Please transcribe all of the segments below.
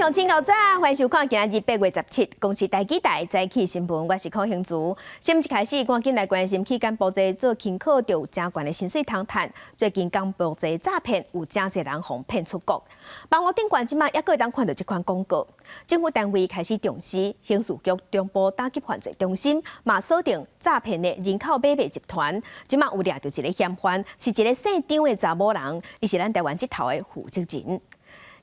乡亲高早，欢迎收看今日8月17，公司台记台早起新闻，我是柯兴珠。新闻一开始，赶紧来关心去干部节做轻考就有真悬的薪水通谈。最近干部节诈骗有真侪人被骗出国。网络顶管即卖也可会当看到这款广告。政府单位开始重视，刑事局中部打击犯罪中心嘛锁定诈骗的人口买卖集团。即卖有掠到一个嫌犯，是一个姓张的查某人，伊是咱台湾这头的负责人。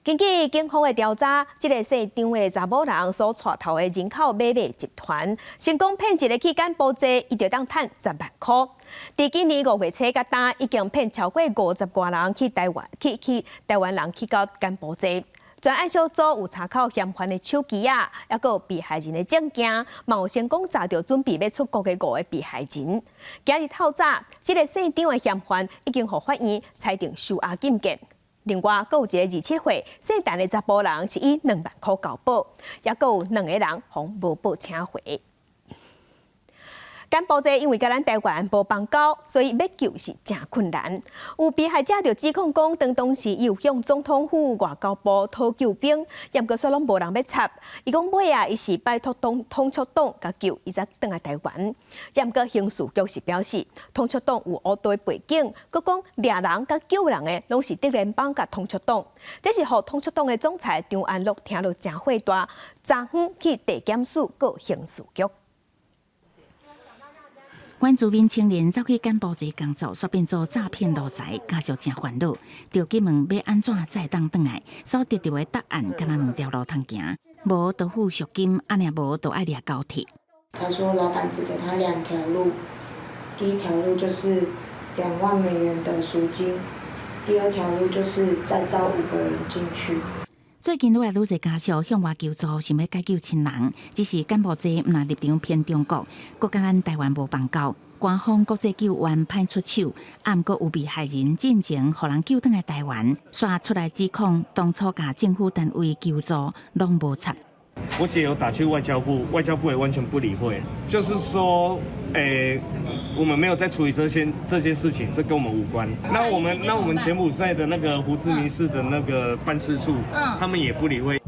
根据警方的调查，这个姓张的查某人所带头的人口买卖集团，成功骗一个去干部节，伊就当赚10万块。伫今年5月初甲单，已经骗超过50多人去台湾人去到干部节。专案小组有查考嫌犯的手机啊，还有被害人的证件，嘛有成功查到准备要出国的5个被害人。今日透早，这个姓张的嫌犯已经获法院裁定收押禁见。另外，还有一个27岁姓陈的查甫人是以2万块交保，也还有2个人从无保请回。干部节因为甲咱台湾无邦交，所以要救是真困难。有被害者就指控讲，当时伊有向总统府外交部讨救兵，也毋过说拢无人要插。伊讲尾啊，伊是拜托通促党甲救，伊才倒来台湾。也毋过刑事局是表示，通促党有乌堆背景，佮讲掠人甲救人的拢是德联邦甲通促党。这是互通促党的总裁张安乐听落真火大，昨昏去地检署告刑事局。原住民青年走去干部节工作，却变做诈骗路财，家属真烦恼。着急问要安怎才当转来？所得到的答案，敢若2条路通行，无就付赎金，安尼无就爱掠高铁。他说老板只给他2条路，第一条路就是2万美元的赎金，第二条路就是再招5个人进去。最近愈来愈侪家属向外求助，想要解救亲人，只是干部节毋若立场偏中国，国甲咱台湾无邦交，官方国际救援歹出手，啊毋过有被害人进前，互人救倒来台湾，刷出来指控当初甲政府单位求助，拢无插。我姐有打去外交部，外交部也完全不理会，就是说，我们没有在处理这些事情，这跟我们无关。那我们柬埔寨的那个胡志明市的那个办事处，他们也不理会。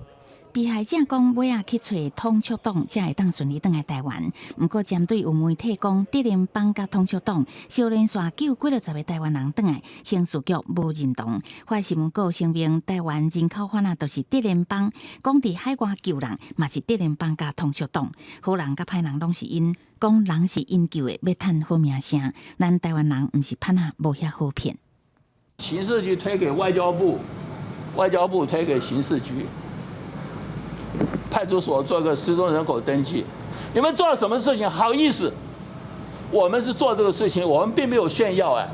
被害者讲尾仔去找通促党，才会当顺利倒来台湾。不过针对有媒体讲德联邦甲通促党小连续救几落10个台湾人倒来，刑事局无认同。法新闻稿声明，台湾人口贩都是德联邦，讲伫海外救人嘛是德联邦甲通促党，好人甲歹人拢是因，讲人是因救的，要趁好名声。咱台湾人毋是歹仔，无遐好骗。刑事局推给外交部，外交部推给刑事局。派出所做个失踪人口登记，你们做了什么事情？好意思？我们是做这个事情，我们并没有炫耀哎。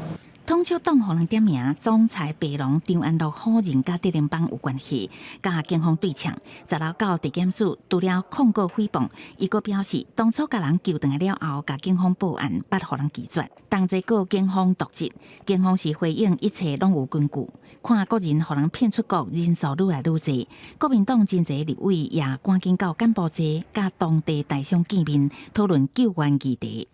通促党互人点名，总裁白龙张安乐好人甲德联邦有关系，甲警方对呛。10日到地检署除了控告诽谤，伊阁表示当初甲人救倒来了后，甲警方报案，捌互人拒绝，同齐告警方渎职。警方是回应一切拢有根据。看国人互人骗出国人数愈来愈侪，国民党真侪立委也赶紧到干部节，甲当地大商见面，讨论救援议题。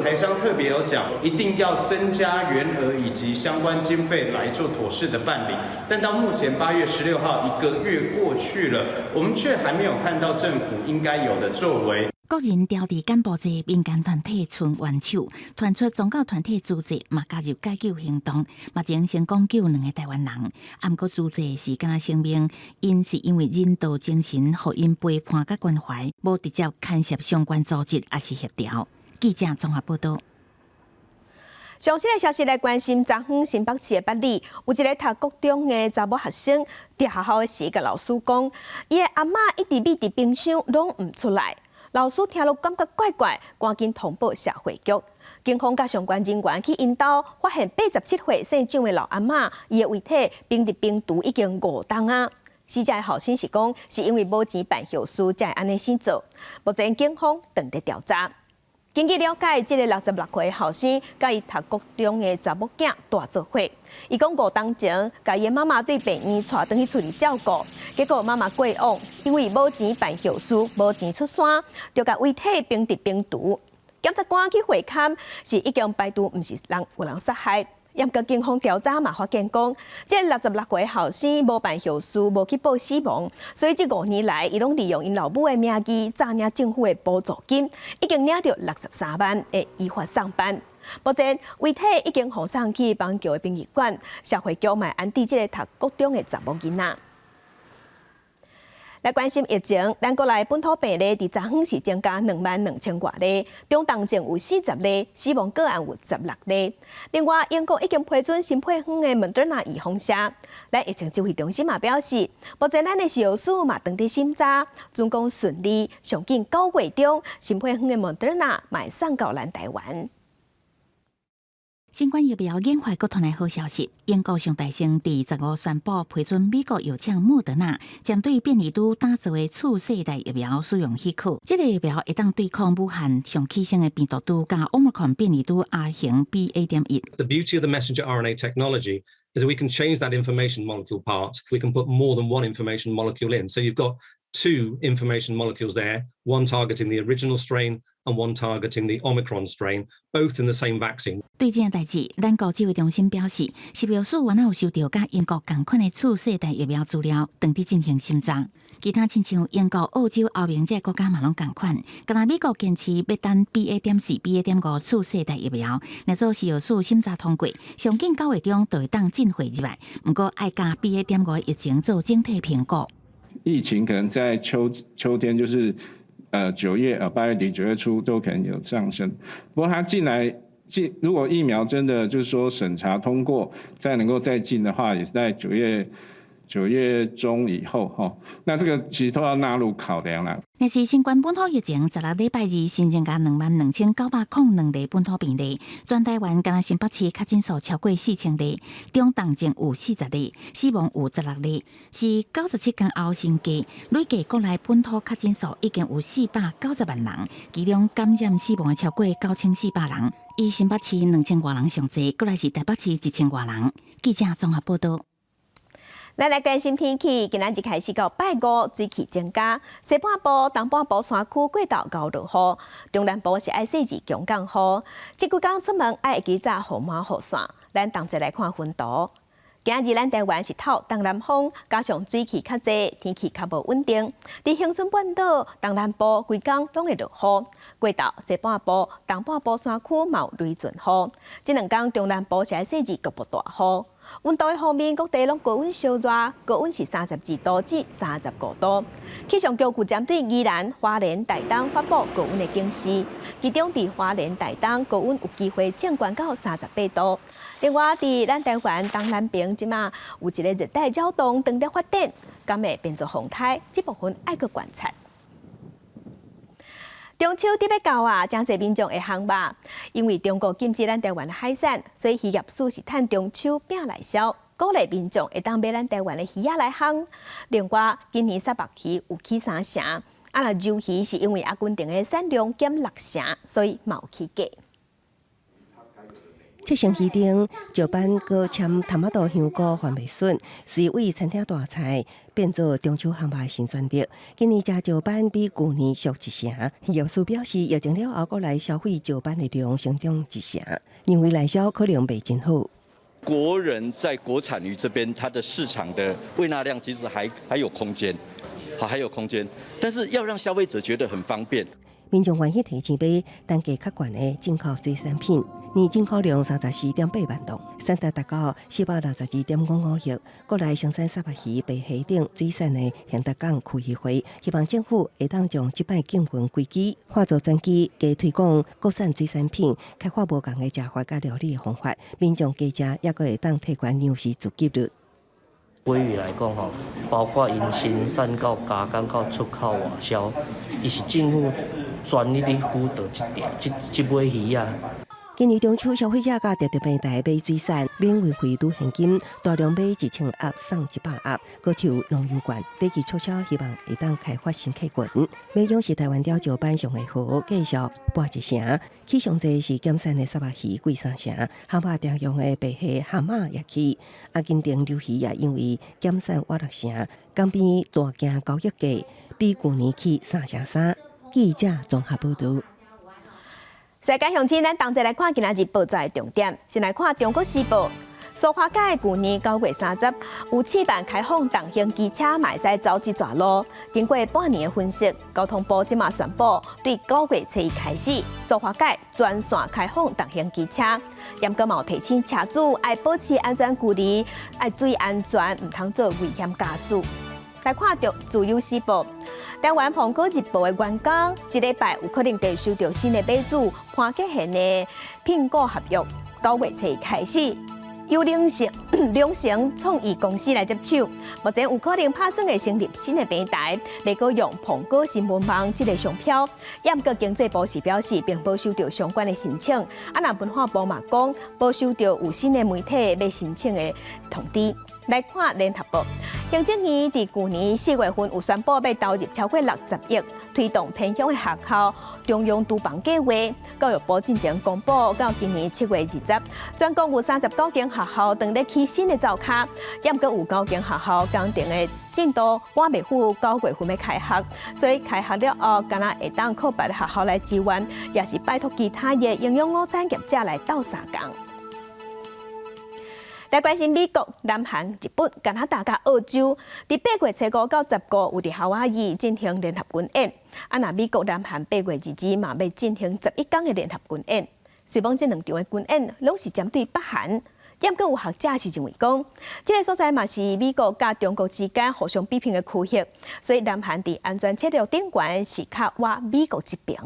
台商特别有讲，一定要增加员额以及相关经费来做妥适的办理。但到目前8月16号1个月过去了，我们却还没有看到政府应该有的作为。国人调伫干部节民间团体伸援手，传出宗教团体组织嘛加入解救行动，目前成功救2个台湾人。啊，毋过组织是敢若声明，因是因为人道精神，互因陪伴甲关怀，无直接牵涉相关组织也是协调。记者综合报道。详细的消息来关心，昨昏新北市的八里有一个读高中的查某学生，伫学校的时甲老师讲，伊的阿嬷一直秘伫冰箱拢唔出来。老师听落感觉怪怪，赶紧通报社会局。警方甲相关人员去引导，发现87岁姓张的老阿嬷，伊的遗体冰伫冰橱已经5冬啊。死者的后生是讲，是因为无钱办后事，才会安尼先做。目前警方正在调查。根据了解，这个66岁的后生，甲伊读高中的查某囝大做伙。伊讲5冬前，甲伊的妈妈对病院带转去厝里照顾，结果妈妈过往，因为无钱办后事，无钱出山，就甲遗体冰伫冰橱。检察官去会勘，是已经排除毋是有人杀害。严格警方调查嘛发现讲，这66岁后生无办后事，无去报死亡，所以这5年来，伊拢利用因老母的名义诈领政府的补助金，已经领到63万，会依法上班。目前遗体已经互送去邦桥的殡仪馆，社会局嘛安置这个读高中的查某囡仔。来关心疫情，咱国内本土病例伫昨昏是增加22000多例，中重症有40例，死亡个案有16例。另外，英国已经批准新配方的 Moderna 预防剂。咱疫情指挥中心嘛表示，目前咱的使用数嘛当伫审查，总共顺利，上近9月中新配方的 Moderna 卖送到咱台湾。新冠疫苗研发国团的好消息，英国上大城伫15宣布批准美国药厂莫德纳针对变异株打造的次世代疫苗使用许可。这个疫苗会当对抗武汉上起性的病毒株加 Omicron 变异株 R 型 BA.1。The beauty of the messenger RNA technology is that we can change that information molecule part. We can put more than one information molecule in. So you've got 2 information molecules there, one targeting the original strain and one targeting the Omicron strain, both in the same vaccine. 对这件代志，咱国指挥中心表示，10月4原有收到甲英国同款的次世代疫苗资料，当地进行审查。其他亲像英国、澳洲、欧盟这国家嘛拢同款，敢若美国坚持要等 BA.4、BA.5 次世代疫苗，来做使用数审查通过，上近9月中就会当进会入来。不过爱加 BA.5 疫情做整体评估。疫情可能在秋天，就是8月底9月初都可能有上升。不过它如果疫苗真的就是说审查通过，再能够再进的话，也是在9月中以后哈。那这个其实都要纳入考量啦。但是新冠本土疫情16礼拜2新增加22902例本土病例，全台湾敢若新北市确诊数超过4000例，中重症有40例，死亡有16例，是97天后新低。累计国内本土确诊数已经有490万人，其中感染死亡的超过9400人。以新北市2000多人上济，过来是台北市1000多人。记者综合报道。咱来关心天气，今仔日开始到拜5，水气增加，西半部、东半部山区过道高落雨，中南部是爱细致强降雨。这几天出门爱会记早雨满雨伞。咱同齐来看分图。今日咱台湾是透东南风，加上水汽较济，天气较无稳定。伫恒春半岛、东南部规工拢会落雨，过道西半部、东半部山区嘛有雷阵雨。这2天中南部是爱细致局部大雨。温度的方面，各地拢高温烧热，高温是32度至35度。气象局局针对宜兰、花莲、台东发布高温的警示，其中伫花莲、台东高温有机会降悬到38度。另外，伫咱台湾东南边即马有一个热带扰动正在发展，敢会变作风台，这部分爱去观察。中秋伫要到啊，真侪民众会烘肉，因为中国禁止咱台湾的海产，所以渔业署是趁中秋饼来销，鼓励民众会当买咱台湾的鱼仔来烘。另外，今年沙白鱼有起3成，若鳬鱼是因为阿根廷的产量减6成，所以嘛有起价。七星鱼丁石斑搁添头仔豆香菇番麦笋，是为餐厅大菜变做中秋烘肉新选择。今年食石斑比去年俗1成，业主表示疫情了后，过来消费石斑的量成长1成，认为内销可能袂真好。国人在国产鱼这边，它的市场的喂纳量其实还有空间，还有空间，但是要让消费者觉得很方便。民众愿意提前买单价较悬的进口水产品，年进口量34.8万吨，产值达到462.55亿。国内生产沙白鱼、白虾等水产的现达港开议会，希望政府会当将这摆禁运规矩化作专机，加推广国产水产品，开发无同的食法甲料理的方法，民众加食也阁会当提悬粮食自给率。鲑鱼来讲吼，包括因生产到加工到出口外销，伊是政府全力伫辅导这尾鱼啊。今年中秋，消费者甲特平台买水产，免运费拄现金，大量买1000盒送100盒，搁抽农游券。第二促销希望会当开发新客群。美容是台湾钓石斑上会好，继续搬1成。起上济是减产的沙白鱼贵3成，蛤蟆常用的白虾蛤蟆也起。阿根廷鳬鱼也因为减产挖6成，港边大件交易价比去年起3成3。记者综合报道。世界向前，咱同齐来看今仔日报纸的重点。先来看《中国时报》，苏花街去年9月30日有试办开放重型机车嘛会使走这段路。经过半年的分析，交通部即马宣布，对9月初1开始，苏花街全线开放重型机车。严格嘛有提醒车主爱保持安全距离，爱注意安全，唔通做危险驾驶。来看《自由时报》。台湾《苹果日报》的员工，一礼拜有可能会收到新的买主潘吉贤的苹果合约。9月初1开始，由两成创意公司来接手。目前有可能拍算会成立新的平台，未过用苹果新闻网这个商标。也不过经济部是表示，并无收到相关的申请。那文化部嘛讲，无收到有新的媒体要申请的通知。来看《联合报》，行政院伫去年4月份有宣布要投入超过60亿，推动偏乡的学校中央厨房计划。教育部进前公布，到今年7月20日，全国有39间学校等咧起新的灶卡，也毋过有9间学校工程的进度还未赴9月份要开学，所以开学了后，敢若会当靠别的学校来支援，也是拜托其他的营养午餐业者来斗相共。来关心美国、南韩、日本、加拿大、甲澳洲，伫8月初5到15有伫夏威夷进行联合军演。那美国、南韩8月2日嘛要进行11天的联合军演。虽讲这2场的军演拢是针对北韩，也毋过有学者是认为讲，这个所在嘛是美国甲中国之间互相比拼的区域，所以南韩伫安全策略顶悬是较歪美国一边。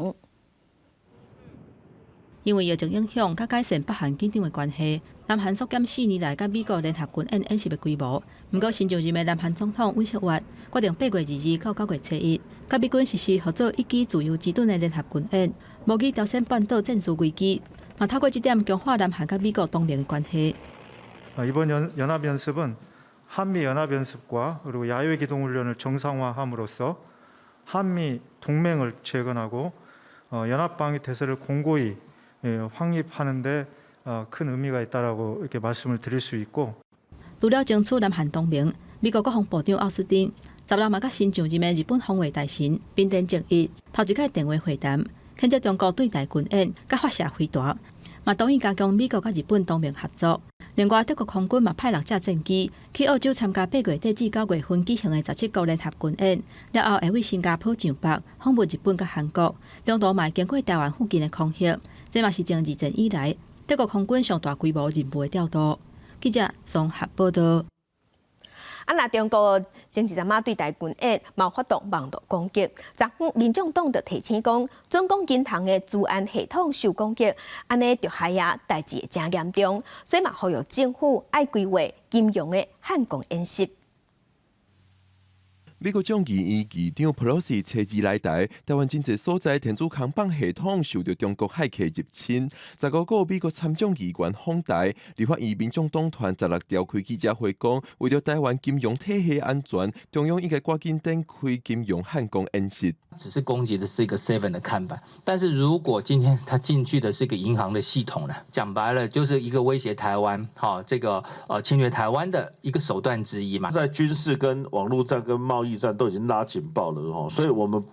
因为疫情影响，甲改善北韩紧张的关系，南韩缩减4年来甲美国联合军演演习的规模。不过，新就任的南韩总统尹锡悦决定8月2日到9月初1，甲美军实施合作1机自由之盾的联合军演，模拟朝鲜半岛战术危机，嘛透过这点强化南韩甲美国同盟的关系。이번 연합연습은 한미연합연습과 그리고 야외기동훈련을 정상화함으로써 한미 동맹을 재건하고 연합방위태세를 공고히 확립하는 데 큰 의미가 있다라고 이렇게 말씀을 드릴 수 있고. 除了争取南韩同盟，美国国防部长奥斯汀10日嘛甲新上任的日本防卫大臣滨田正一头一摆电话会谈，谴责中国对台军演甲发射飞弹，嘛同意加强美国甲日本同盟合作。另外，德国空军嘛派6架战机去澳洲参加8月底至9月份举行的17国联合军演，了后会为新加坡上北访问日本甲韩国，中途嘛经过台湾附近的空袭，这嘛是从二战以来德国空军上大规模任务的调度。记者综合报道。那中国前一阵仔对台军演嘛发动网络攻击，昨昏民众党就提醒讲，准讲银行的治安系统受攻击，安尼着害呀代志会真严重，所以嘛呼吁政府爱规划金融的汉光演习。美国众议院议长佩洛西车子来台，台湾真侪所在天主康棒系统受到中国骇客入侵。15个美国参众议员访台，立法院民众党团16召开记者会讲，为了台湾金融体系安全，中央应该赶紧展开金融汉光演习。只是攻击的是一个 7 的看板，但是如果今天他进去的是一个银行的系统呢，讲白了就是一个威胁台湾，这个侵略台湾的一个手段之一嘛。在军事跟网络战跟贸易战都已经拉警报了所以我们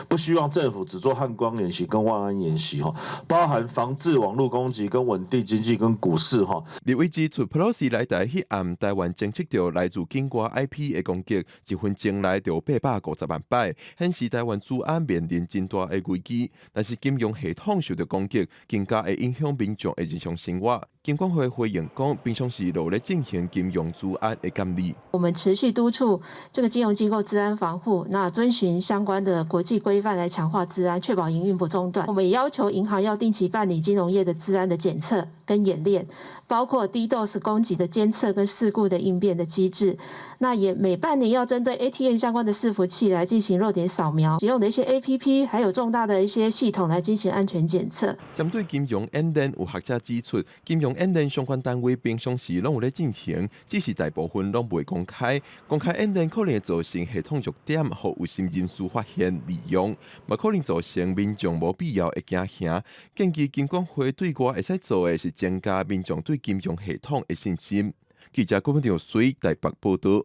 不希望政府只做汉光演习跟万安演习包含防治网络攻击跟稳定经济跟股市立委指出，佩洛西来台迄暗，台湾侦测到来自境外 IP 的攻击，1分钟内就850万摆，显示台湾治安面临真大的危机。但是金融系统受到攻击，更加会影响民众的日常生活。金管会回应讲，平常时努力进行金融治安的监理。我们持续督促这个金融机构治安防护，那遵循相关的国际规范来强化治安，确保营运不中断。我们也要求银行要定期办理金融业的治安的检测跟演练，包括 DDoS 攻击的监测跟事故的应变的机制。那也每半年要针对 ATM 相关的伺服器来进行弱点扫描，使用的一些 APP 还有重大的一些系统来进行安全检测。针对金融演练，有学者指出，金融演练相关单位平常时拢有咧进行，只是大部分拢未公开。公开演练可能会造成系统弱点，互有心人士发现利用，嘛可能造成民众无必要的惊吓。建议金管会对外会使做的是增加民众对金融系统的信心。记者郭文条随台北报道。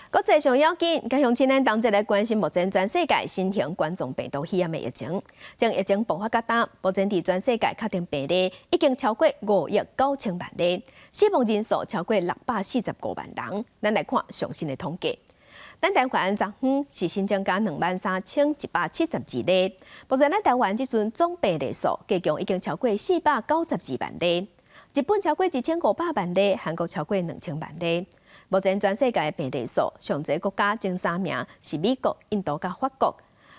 国际上要紧，加上今咱同齐来关心目前全世界新型冠状病毒肺炎的疫情。从疫情爆发到今，目前伫全世界确定病例已经超过5.9亿万例，死亡人数超过645万人。咱来看最新的统计。咱台湾昨昏是新增加23172例，目前咱台湾即阵总病例数加强已经超过492万例。日本超过1500万例，韩国超过2000万例。目前全世界的病例数上侪国家前3名是美国、印度甲法国。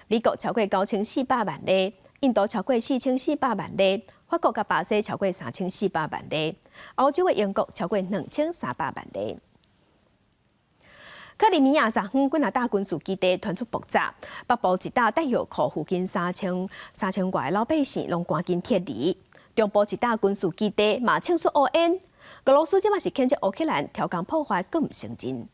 美国超过9400万例，印度超过4400万例，法国甲巴西超过3400万例，欧洲的英国超过2300万例。克里米亚昨昏几大军事基地传出爆炸，北部一大弹药库附近3000外老百姓拢赶紧撤离。中部一大军事基地嘛庆祝乌烟。俄罗斯即马是谴责乌克兰挑工破坏，更唔承认。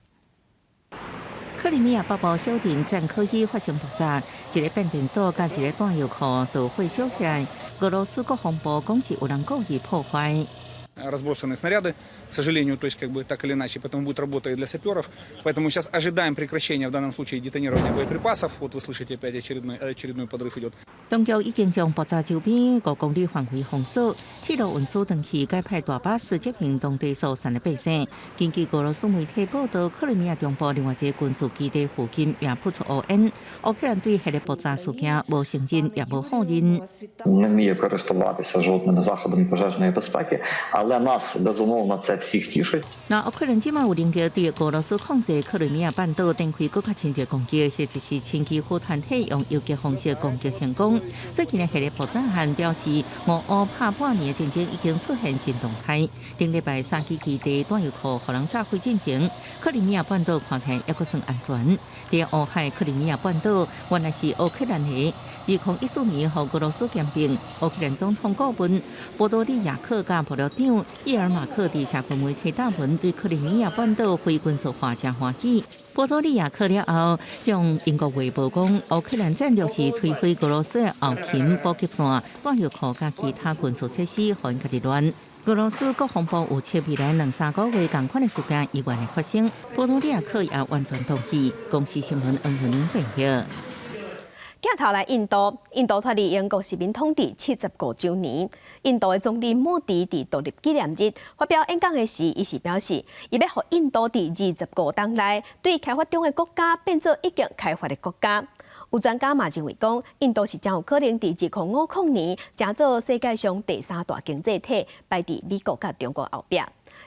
克里米亚北部小镇赞科伊发生爆炸，一个变电所甲一个弹药库都火烧起来。俄罗斯国防部讲是有人故意破坏。Разбросаны снаряды, к сожалению, то есть как бы так или иначе, поэтому будет работа и для саперов. Поэтому сейчас ожидаем прекращения в данном случае детонирования боеприпасов. Вот вы слышите, опять очередной подрыв идет. 当局已经将爆炸周边5公里范围封锁，铁路运输长期改派大巴士接应当地疏散的百姓。根据俄罗斯媒体报道，克里米亚中部另外一个军事基地附近也扑出乌烟。乌克兰对迄个爆炸事件无承认也无否认。Не вміє користуватися жодними заходами пожежної безпеки, але нас безумовно це всіх тішить. 那乌克兰即马有连续对俄罗斯控制克里米亚半岛展开更加侵略攻击，或者是前期火团体用游击方式攻击成功。最近的迄个爆炸案表示，俄乌拍半年的战争已经出现新动态。顶礼拜3基基地弹药库可能炸毁进前，克里米亚半岛看起来还阁算安全。在乌海克里米亚半岛原来是乌克兰的。2014年和俄罗斯兼并，乌克兰总统顾问波多利亚克甲幕僚长伊尔马克伫社群媒体打文，对克里米亚半岛非军事化真欢喜。波多利亚克了后，向英国卫报讲，乌克兰战略是摧毁俄罗斯的后勤补给线、弹药库甲其他军事设施，互因家己乱。俄罗斯国防部有测未来2-3个月同款的事件意外的发生，波多利亚克也完全同意。公司新闻恩云评价。镜头来印度，印度脱离英国殖民统治75周年。印度的总理莫迪伫独立纪念日发表演讲的时，伊是表示，伊要让印度伫25年内对开发中的国家变做已经开发的国家。有专家嘛认为讲，印度是真有可能伫2050年成做世界上第3大经济体，排伫美国甲中国后壁。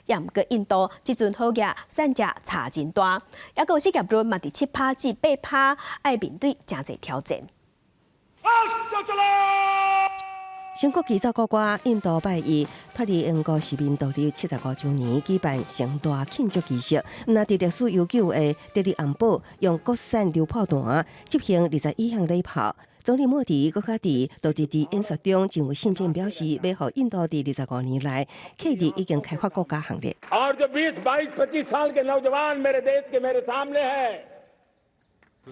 也毋过，印度即阵好业产值差真大，也个失业率嘛伫7%至8%，要面对真侪挑战。全国基造国家印度拜一脱离英国殖民独立75周年，举办盛大庆祝仪式。那伫历史悠久的德里安堡，用国产榴炮弹执行21项礼炮。总理莫迪搁较伫独立日演说中，真有信片表示，要互印度伫25年内克入已经开发国家行列。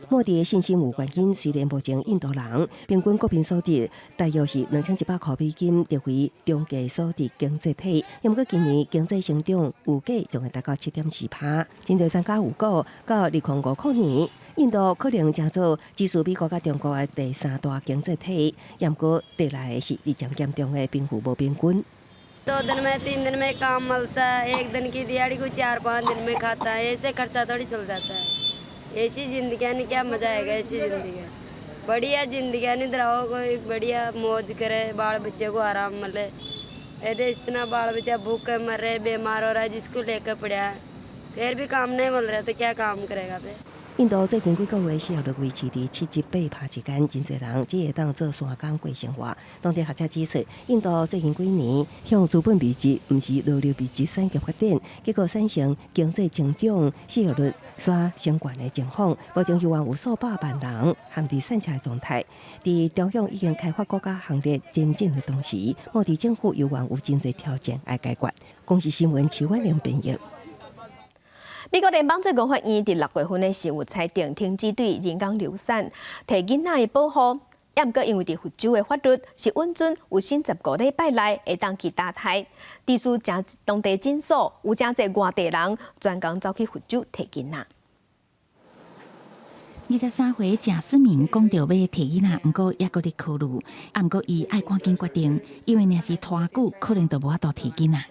莫迪的信心有原因，虽然目前印度人平均国民所得大约是2100块美金，列为中价所得经济体。不过今年经济成长预计将会达到7.4%。真侪专家预估，到2050年，印度可能成做只属美国甲中国的第3大经济体。不过带来的是日渐严重的贫富无平均。2 दिन में 3 दिन में काम मिलता है, 1 दिन की दिहाड़ी को 4-5 दिन में खाता है, ऐसे खर्चा थोड़ी चल जाता है। ऐसी जिंदगी ने क्या मजा आएगा, ऐसी जिंदगी बढ़िया जिंदगी नहीं रहो, कोई बढ़िया मौज करे, बाल बच्चे को आराम मिले। ऐसे इतना बाल बच्चा भूखे मर रहे, बीमार हो रहा है, जिसको लेकर पड़ा है, फिर भी काम नहीं मिल रहा तो क्या काम करेगा फिर। 印度最近几个月失业率维持伫7-8%之间，真侪人只会当做3工过生活。当地学者指出，印度最近几年向资本密集，毋是劳力密集产业发展，结果产生经济增长、失业率刷相关的情况，目前有有数百万人陷伫产业状态。伫中央已经开发国家行列前进的同时，莫迪政府有真侪挑战要解决。公司新闻徐婉玲编译。美国联邦最高法院伫6月份的时有裁定停止对人工流产、替囡仔的保护，也毋过因为伫佛州的法律是允准有新15礼拜内会当去打胎，致使当地诊所有真侪外地人专工走去佛州替囡仔。23岁贾思敏讲到要摕囡仔，毋过也搁咧考虑，毋过伊爱赶紧决定，因为若是拖久，可能就无法度摕囡仔。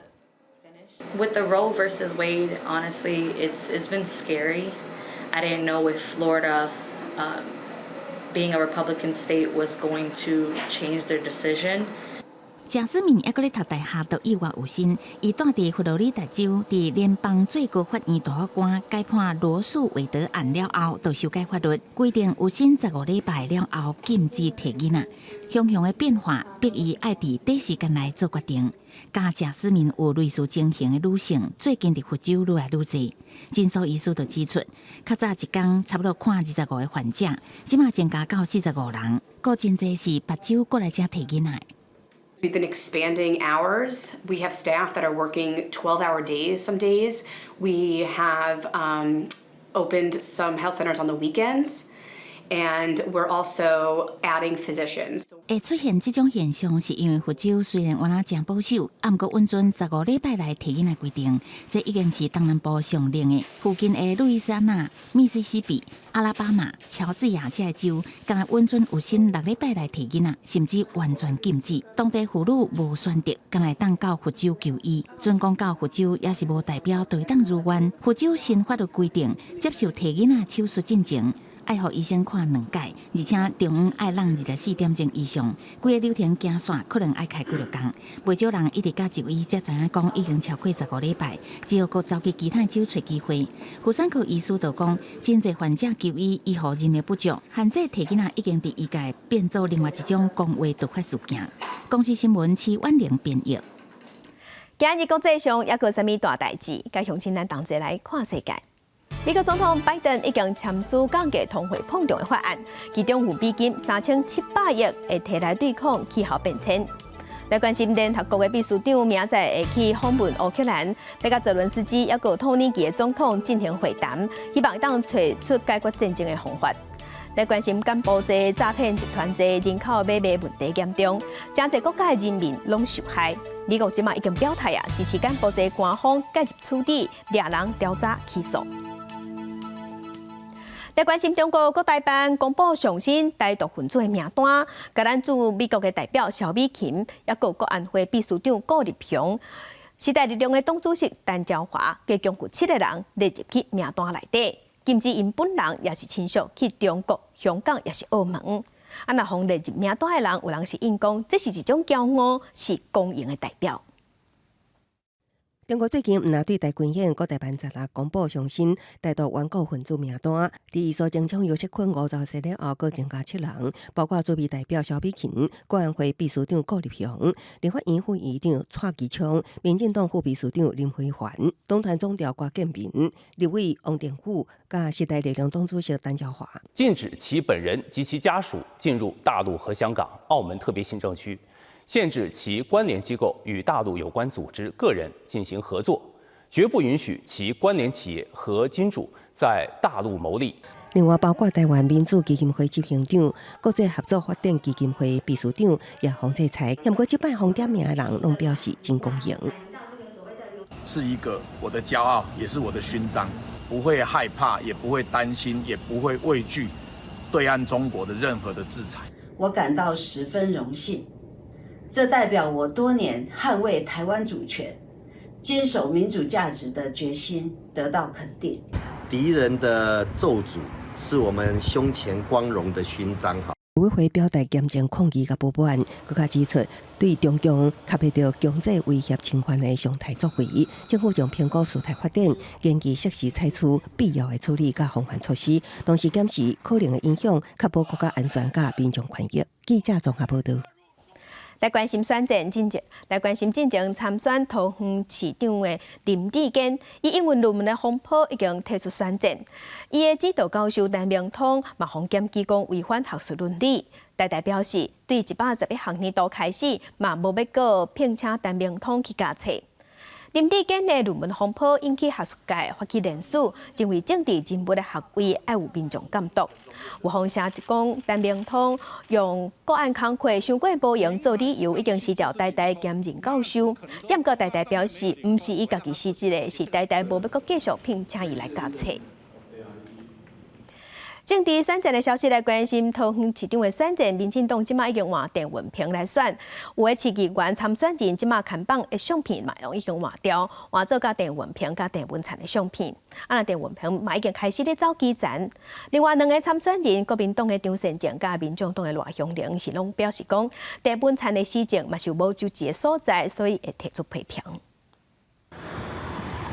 With the Roe versus Wade, honestly, it's been scary. I didn't know if Florida, being a Republican state, was going to change their decision. 贾思敏还搁咧读大学，到意外有心，伊住伫佛罗里达州，伫联邦最高法院大法官改判罗素韦德案了后，就修改法律，规定有薪15礼拜了后禁止摕囡仔。熊熊的变化逼伊爱伫短时间内做决定。加贾思敏有类似情形的女性，最近伫佛州愈来愈侪。诊所医师就指出，较早一天差不多看25个患者，即马增加到45人，佫真侪是别州过来遮摕囡仔。We've been expanding hours. We have staff that are working 12-hour days some days. We have opened some health centers on the weekends. And we're also adding physicians. 会出现这种现象，是因为佛州虽然原来真保守，毋过允准15礼拜内摕囡仔规定，这已经是东南部上令的。附近的路易斯安那、密西西比、阿拉巴马、乔治亚这州，敢若允准有薪6礼拜内摕囡仔，甚至完全禁止。当地妇女无选择，敢来当到佛州求医。准讲到佛州，也是无代表对当如愿。佛州新法律规定，接受摕囡仔手术进前，爱互医生看2届，而且中午爱让24点钟以上，规个流程行线可能爱开几落工。袂少人一直到就医才知影讲已经超过15礼拜，只好搁走去其他州找机会。妇产科医师就讲，真侪患者求医，医护人力不足，限制摕囡仔已经伫医界变做另外一种公话突发事件。公司新闻齐婉玲编译。今日国际上还有啥物大代志？该乡亲咱同齐来看世界。美国总统拜登已经签署降低通货膨胀的法案，其中有美金3700亿会摕来对抗气候变迁。来关心联合国的秘书长明仔会去访问乌克兰，要甲泽伦斯基还有土耳其的总统进行会谈，希望当找出解决战争的方法。来关心柬埔寨诈骗集团在人口买卖问题严重，真侪国家的人民拢受害。美国即马已经表态支持柬埔寨官方介入处理，抓人调查起诉。来关心中国国台办公布上新台独分子的名单，甲咱驻美国的代表萧美琴，也有国安会秘书长顾立雄、时代力量的党主席陈椒华，加共有7个人列入去名单内底，禁止因本人也是亲属去中国、香港也是澳门。若互列入名单的人，有人是因讲这是一种骄傲，是公营的代表。中国最近毋但对台军演，国台办16公布上新台独顽固分子名单，伫移送前将游锡坤50岁了后，佫增加7人，包括驻美代表萧美琴、国安会秘书长顾立雄、立法院副议长蔡其昌、民进党副秘书长林辉环、党团总调郭建民、立委王定宇，甲时代力量党主席陈椒华，禁止其本人及其家属进入大陆和香港、澳门特别行政区。限制其关联机构与大陆有关组织、个人进行合作，绝不允许其关联企业和金主在大陆牟利。另外，包括台湾民主基金会执行长、国际合作发展基金会秘书长也洪制裁，不过这摆红点名的人拢表示真公平。是一个我的骄傲，也是我的勋章，不会害怕，也不会担心，也不会畏惧对岸中国的任何的制裁。我感到十分荣幸。这代表我多年捍卫台湾主权、坚守民主价值的决心得到肯定。敌人的咒诅是我们胸前光荣的勋章。委会表达严正抗议甲不满，佮加指出，对中共卡配到经济威胁侵犯的常态作为，政府将评估事态发展，建议适时采取必要的处理甲防范措施，同时检视可能的影响，确保国家安全甲民众权益。记者综合报道。来关心选战进程，来关心进前参选桃园市长的林志坚，伊因为论文的风波已经提出选战。伊的指导教授陈明通嘛，互检举讲违反学术伦理。大代表示，对111学年度开始，嘛无要过聘请陈明通去教册。林志坚的论文风波引起学术界发起联署，认为政治人物的学位要有民众监督。有风声讲，陈明通用个案工课伤过无用做理由，已经辞掉台大兼任教授。不过台大表示，毋是伊家己辞职的，是台大无要阁继续聘请伊来教册。政治选战的消息来关心，桃园市长的选战，民进党即马已经换郑文平来选，有的市议员参选人即马看榜的相片嘛，已经换掉，换做甲郑文平、甲郑文灿的相片。啊，郑文平嘛已经开始咧走基层。另外两个参选人，国民党的张善政甲民众党的赖香玲是拢表示讲，郑文灿的施政嘛是有无周知的所在，所以会提出批评。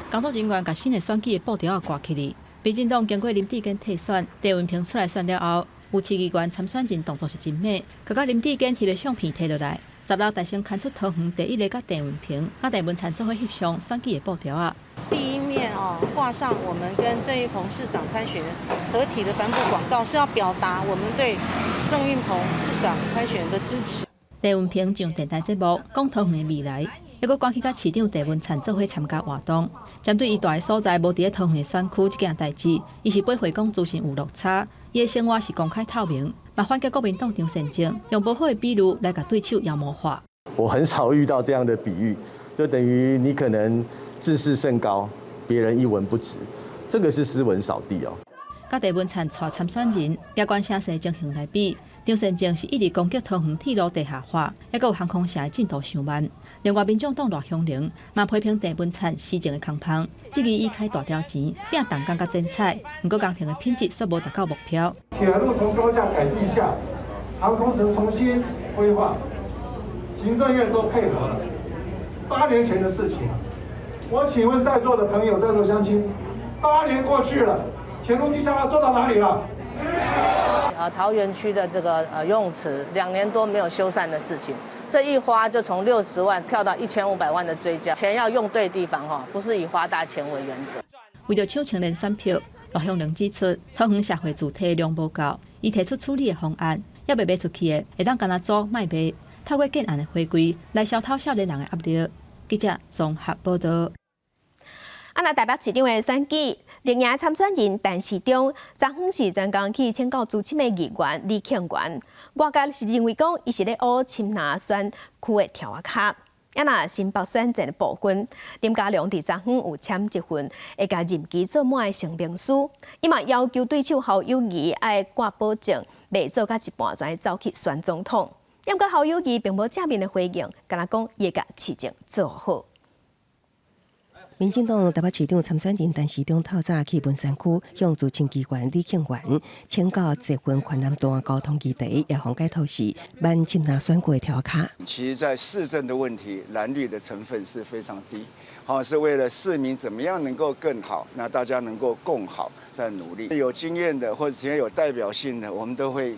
工作人员甲新的选举的布条挂起哩。民进党经过林志坚替选，郑文平出来选了后，有市议员参选人动作是真美，佮林志坚翕的相片摕落来，10楼大声刊出桃园第一个甲郑文平、甲郑文灿做伙翕相选举的布条啊。第一面挂上我们跟郑运鹏市长参选合体的帆布广告，是要表达我们对郑运鹏市长参选的支持。郑文平上电台节目讲桃园的未来，还佫赶去甲市长郑文灿做伙参加活动。针对伊住的所在无伫咧桃园选区这件代志，伊是背回讲资讯有落差，伊的生活是公开透明，嘛反击国民党张善政用不好的比喻来甲对手妖魔化。我很少遇到这样的比喻，就等于你可能自视甚高，别人一文不值，这个是斯文扫地哦。甲郑文灿带参选人也关声势情形来比，张善政是一直攻击桃园铁路地下化，还佫有航空城的进度伤慢。另外，民众党赖香玲嘛批评郑文灿施政的空芳，质疑伊开大条钱，拼动工甲精彩，不过工程的品质却无达到目标。铁路从高架改地下，航空城重新规划，行政院都配合了。8年前的事情，我请问在座的朋友、在座乡亲，8年过去了，铁路地下化做到哪里了？桃园区的这个游泳池2年多没有修缮的事情，这一花就从60万跳到1500万的追加，钱要用对地方不是以花大钱为原则。为了抢青年选票，赖香玲指出，桃园社会主体量无够，伊提出处理的方案，要卖出去的会当干那做卖卖，透过建案的回归来消透少年人的压力。记者综合报道。那台北市长的选举，历届参选人陈时中，昨昏是专工去请教资深的议员李庆元，外界是认为讲伊是咧学深南选区的条卡。那新北选战的部分，林佳龙伫昨昏有签一份会甲任期做满的声明书，伊嘛要求对手侯友宜爱挂保证，袂做甲一半全走去选总统。不过侯友宜并无正面的回应，敢若讲伊会甲市政做好。民进党台北市长参选人陈时中透早去文山区向资深议员李庆元请教这份环南段交通议题，也妨解透视慢深南选区的条卡。其实，在市政的问题，蓝绿的成分是非常低，是为了市民怎么样能够更好，那大家能够共好在努力。有经验的或者比较有代表性的，我们都会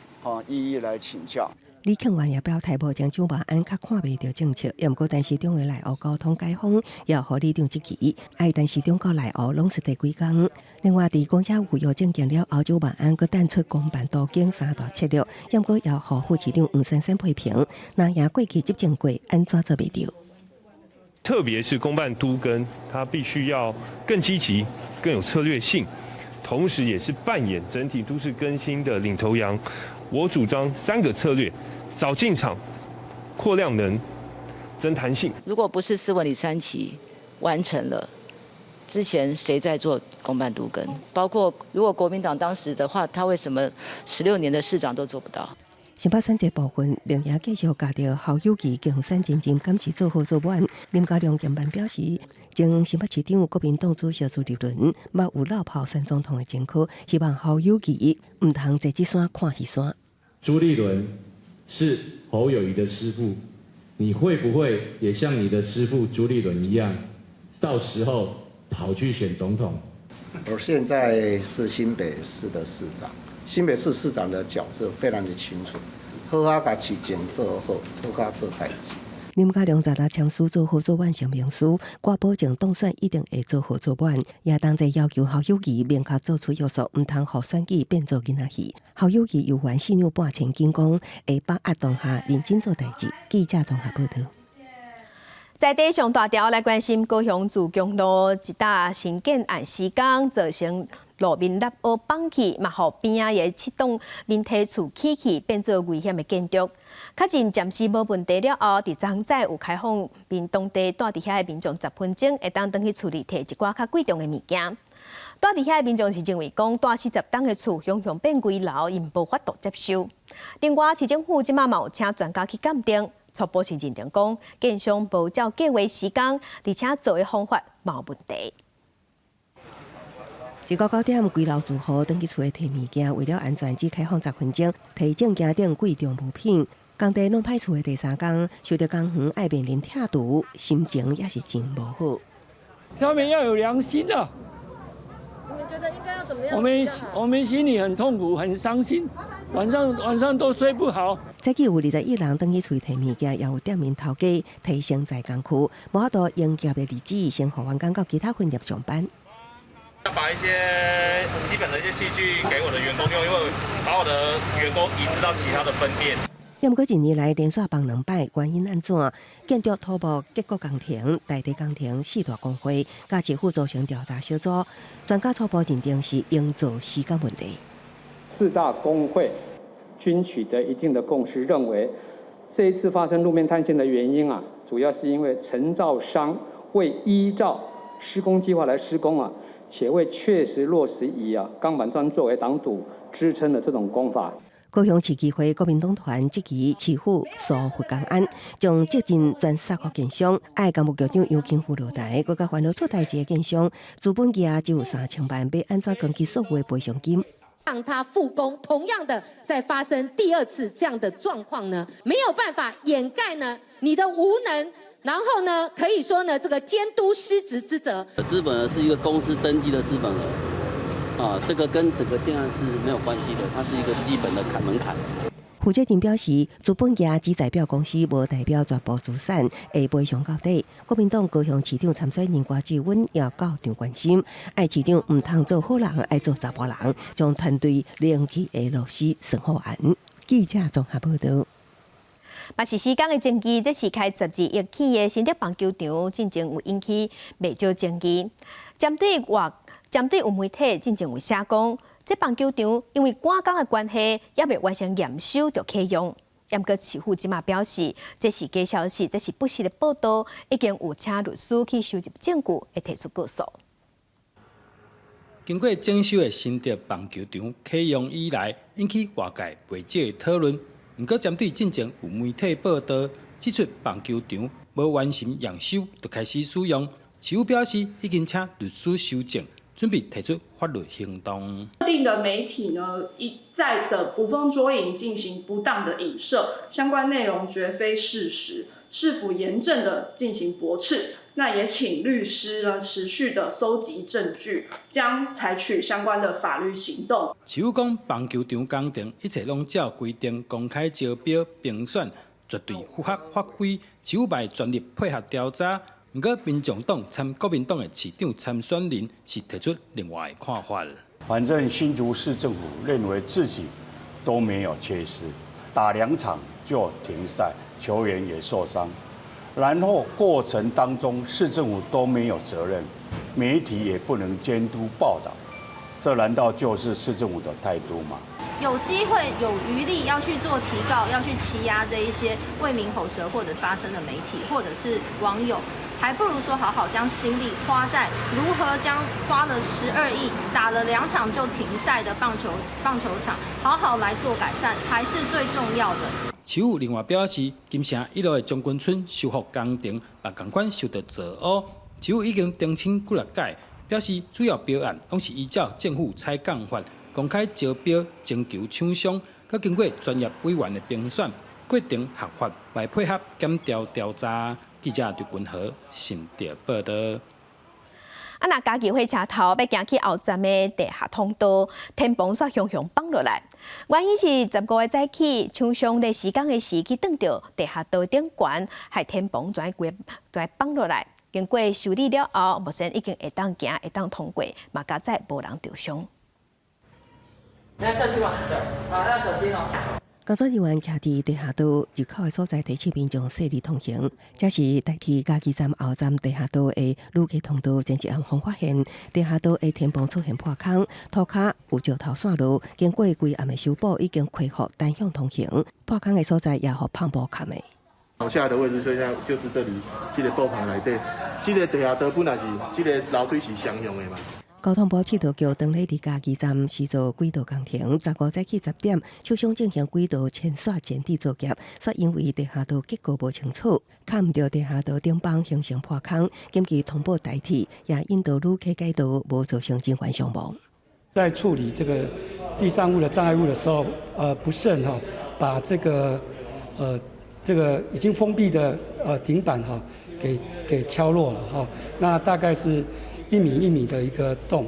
一一来请教。李庆元也表态无将蒋万安较看袂到政策，也毋过陈时中的内湖交通解封，也互李长积极，爱陈时中到内湖拢是第几工。另外，伫公车有有证件了后，蒋万安佮淡出公办途径3大策略，也毋过也互副市长黄珊珊批评，那也过去执政过，安怎做袂到？特别是公办都更，它必须要更积极、更有策略性，同时也是扮演整体都市更新的领头羊。我主张3个策略：早进场、扩量能、增弹性。如果不是斯文里3期完成了，之前谁在做公办都更？包括如果国民党当时的话，他为什么16年的市长都做不到？新北选这部分，仍然继续夹着侯友宜竞选前瞻敢是做好做满。林佳龙严办表示，前新北市长国民党主席朱立伦捌有落跑选总统的前科，希望侯友宜唔通坐这山看迄山。朱立伦是侯友宜的师父，你会不会也像你的师父朱立伦一样，到时候跑去选总统？我现在是新北市的市长，新北市市长的角色非常的清楚，好好把市政做好，好好做代志。林佳龙在签署做好做满声明书，我保证当选一定会做好做满。也当在要求侯友宜明确做出约束，唔通互选举变做囡仔戏。侯友宜又还信用8千金讲，会把压动下认真做代志。记者综合报道。在地上大条来关心高雄自强路一搭新建案施工，造成路面垃圾放弃，嘛互边仔的7栋民体厝起去，变做危险的建筑。确认暂时无问题了后，伫昨早有开放民当地住伫遐的民众10分钟，会当去厝里摕一寡较贵重的物件。住伫遐民众是认为讲，大40栋的厝向变危楼，因无法度接受。另外，市政府即马嘛有请专家去鉴定，初步是认定讲，建商无照计划施工，而且做的方法嘛有问题。一到9点，规楼住户登记厝的摕物件，为了安全只开放10分钟，提证件顶贵重物品。工地弄歹厝的第3天，收到工园爱面临拆除，心情也是真无好。他们要有良心的。你们觉得应该要怎么样？我们心里很痛苦，很伤心，晚上都睡不好。早起有21人登记厝摕物件，也有店面头家提升在工区，无法度用业的日子先互员工到其他分店上班。要把一些基本的一些器具给我的员工用，因为把我的员工移植到其他的分店。也毋过一年来连续放2摆，原因安怎？建筑土木结构工程、大地工程4大工会，加政府组成调查小组，专家初步认定是应做施工问题。4大工会均取得一定的共识，认为这一次发生路面坍陷的原因主要是因为承造商未依照施工计划来施工且未确实落实以钢板砖作为挡土支撑的这种工法。高雄市议会国民党团即期市府疏忽公安，将责任转撒给建商。爱干部局长杨金虎落台，佮甲烦恼出代志的建商，资本额只有3000万，要安怎根据所有的赔偿金？让他复工，同样的再发生第2次这样的状况呢，没有办法掩盖呢你的无能。然后呢，可以说呢，这个监督失职之责。资本额是一个公司登记的资本额，这个跟整个建案是没有关系的，它是一个基本的门槛。负责人表示，资本额只代表公司，无代表全部资产会赔偿到底。国民党高雄市长参选人郭志文也高度关心，爱市长唔通做好人，爱做查甫人，将团队连起的落实审核案。记者综合报道。嘛是施工的前期，这是开12亿起的新竹棒球场，进前有引起未少争议。针对有媒体进前有写讲，这棒球场因为赶工的关系，也未完成验收就启用。不过市府即马表示，这是假消息，这是不实的报道，已经有请律师去收集证据，会提出告诉。经过整修的新竹棒球场启用以来，引起外界未少的讨论。不过，针对进前有媒体报道指出棒球场无完成验收就开始使用，市府表示已经请律师修正，准备提出法律行动。特定的媒体呢，一再的捕风捉影，进行不当的影射，相关内容绝非事实，是否严正的进行驳斥？那也请律师呢持续的搜集证据，将采取相关的法律行动。市府讲，棒球场工程一切拢照规定公开招标评选，绝对符合法规。市府会全力配合调查。不过，民众党参国民党的市长参选人是提出另外的看法。反正新竹市政府认为自己都没有缺失，打2场就停赛，球员也受伤。然后过程当中，市政府都没有责任，媒体也不能监督报道，这难道就是市政府的态度吗？有机会有余力要去做提告，要去欺压这一些为民口舌或者发声的媒体或者是网友，还不如说好好将心力花在如何将花了12亿打了2场就停赛的棒球场，好好来做改善，才是最重要的。市府另外表示，金城1路的将军村修复工程也同款受到造污，市府已经澄清几6届，表示主要标案拢是依照政府采购法公开招标征求厂商，佮经过专业委员的评选，决定合法，来配合检调查。记者对君和新竹报道。那嘉义火车头要行去后站的地下通道，天棚煞向放落来。原因是15月早起，厂商在施工的时去撞到地下道顶悬，害天棚全放落来。经过修理了后，目前已经会当行、会当通过，嘛加载无人受伤。来下去吧，好，要小心哦。工作人员徛伫地下道入口的所在，提醒民众细力通行。这是代替嘉义站后站地下道的旅客通道。前一暗方发现，地下道的天棚出现破坑，涂骹有石头散落。经过规暗的修补，已经恢复单向通行。破坑的所在也互胖布盖的。楼下的位置，所以就是这里，这个道旁内底，这个地下道本来是这个楼梯是相用的嘛。交通部铁道局当日伫嘉义站施作轨道工程，15早起10点，首相进行轨道浅刷检地作业，却因为地下道结构无清楚，看唔到地下道顶方形成破坑，紧急通报代替，也引导旅客改道，无造成真环伤亡。在处理这个地上物的障碍物的时候，不慎把这个已经封闭的顶板给敲落了那大概是1米1米的一个洞。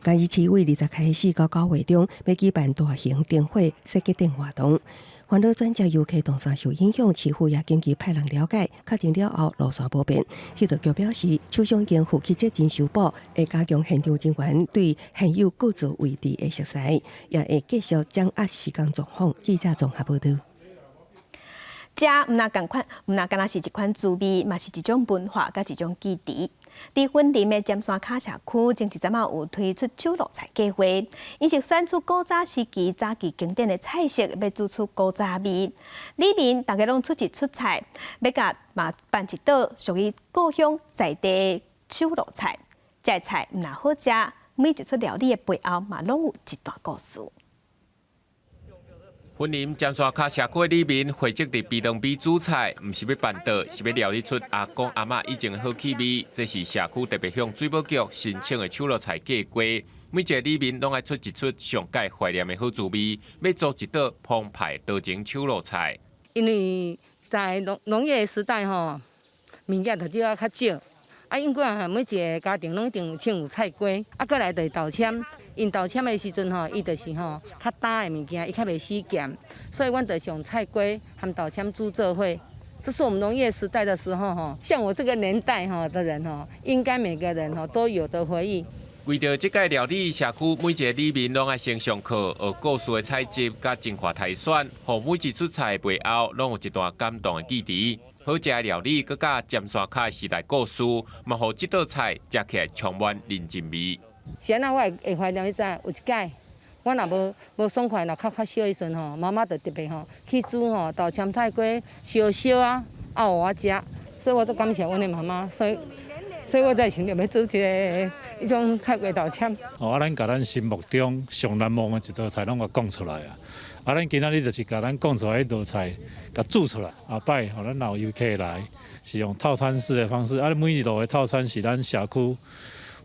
嘉义市为20开始到9月中，要举办大型灯会设计灯活动。烦恼专家游客动线受影响，市府也紧急派人了解，确定了后路线不便。铁道局表示，首相经负起责任修补，会加强现场人员对现有各座位置的熟悉，也会继续掌握时间状况。记者综合报道。食毋那共款，毋那敢若是一款滋味，嘛是一种文化甲一种记忆。伫云林的尖山卡社区，前一阵仔有推出手路菜计划，因是选出古早时期早期经典的菜色，要煮出古早味。里面大家拢出一出菜，要甲嘛办一道属于故乡在地手路菜。这菜毋那好食，每一出料理的背后嘛拢有一段故事。云林尖山卡社区里面汇集伫比当比煮菜，毋是要办道，是要料理出阿公阿嬷以前的好气味。这是社区特别向水保局申请的手路菜计划。每一个里面拢爱出一出上界怀念的好滋味，要做一道澎湃多情手路菜。因为在农业时代物件就少较少。因过每一个家庭拢一定有菜瓜，过来就是豆签。因豆签的时阵伊就是较干的物件，伊较袂死咸，所以阮就是用菜瓜和豆签煮做伙。这是我们农业时代的时候像我这个年代的人应该每个人都有的回忆。为着这届料理，社区每一个里面拢爱先上课，学故事的采集甲精华筛选，互每一出菜背后拢有一段感动的记忆。好食的料理，佮甲尖山卡时代故事，嘛，互这道菜食起来充满人情味。是安那我会怀念迄阵有一届，我若无爽快，若较发烧的时阵妈妈就特别去煮豆签菜瓜烧烧啊，熬我食，所以我都感谢阮的妈妈，所以我才想着要煮一种菜瓜豆签。咱甲咱心目中上难忘的一道菜，拢甲讲出来啊！咱今仔日就是甲咱讲出来迄道菜，甲煮出来。后摆咱若有游客来，是用套餐式的方式。每一道的套餐是咱社区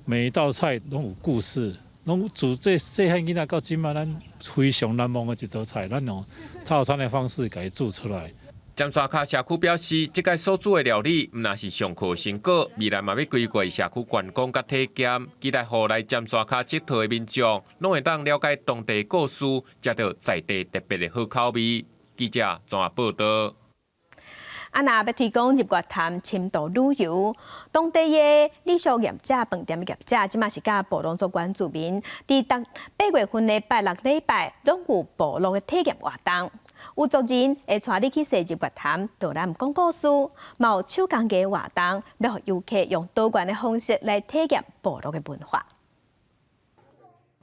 每一道菜拢有故事，拢自细汉囡仔到今仔，咱非常难忘的一道菜，咱用套餐的方式甲伊煮出来。尖山卡社区表示，这届所煮的料理，毋但是上课成果，未来嘛要规划社区观光甲体验，期待互来尖山卡佚佗的民众，拢会当了解当地故事，食到在地特别的好口味。记者综合报道。若要推广日月潭深度旅游，当地的旅宿业者、饭店业者，即马是甲部落做原住民，伫8月份的拜6礼拜，拢有部落的体验活动。有族人会带你去踅日月潭，导览讲故事，嘛有手工艺活动，要予游客用多元的方式来体验部落的文化。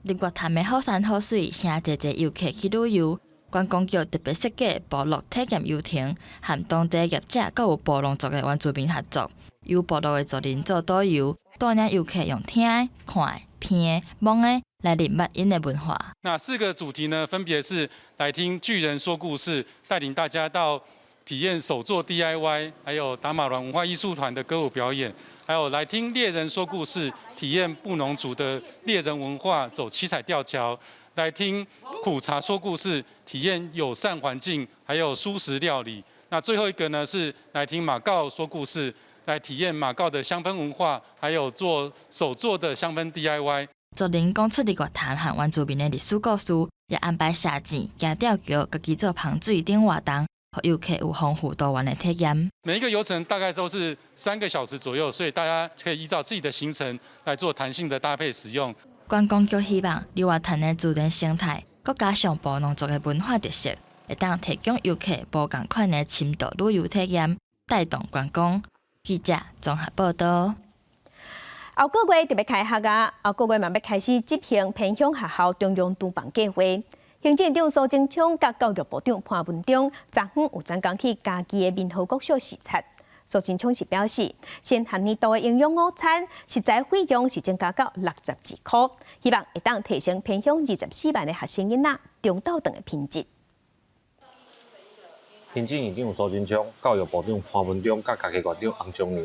日月潭的好山好水，请侪游客去旅游。观光局特别设计部落体验游艇，和当地业者佮有部落族的原住民合作，由部落的族人做导游，带领游客用听的、看的、听的、摸的来认识因的文化。那4个主题呢，分别是来听巨人说故事，带领大家到体验手作 DIY， 还有达马峦文化艺术团的歌舞表演，还有来听猎人说故事，体验布农族的猎人文化，走七彩吊桥。来听苦茶说故事，体验友善环境，还有蔬食料理。那最后一个呢，是来听马告说故事，来体验马告的香氛文化，还有做手做的香氛 DIY。族人讲出日月潭和原住民的历史故事，也安排射箭、行吊桥、家己做香水等活动，让游客有丰富多元的体验。每一个游程大概都是3个小时左右，所以大家可以依照自己的行程来做弹性的搭配使用。观光局希望日月潭的自然生态，佮加上部落族的文化特色，会当提供游客无同款的深度旅游体验，带动观光。记者综合报道。后个月特别开学啊，后个月嘛要开始执行偏乡学校中央督办计划。行政长苏贞昌甲教育部长潘文忠昨昏有专工去嘉义的民和国小视察。苏贞昌是表示，新学年度的营养午餐实在费用是增加到62块，希望会当提升偏向24万的学生囡仔中昼顿的品质。行政院长苏贞昌、教育部长潘文忠、甲家己院长洪忠良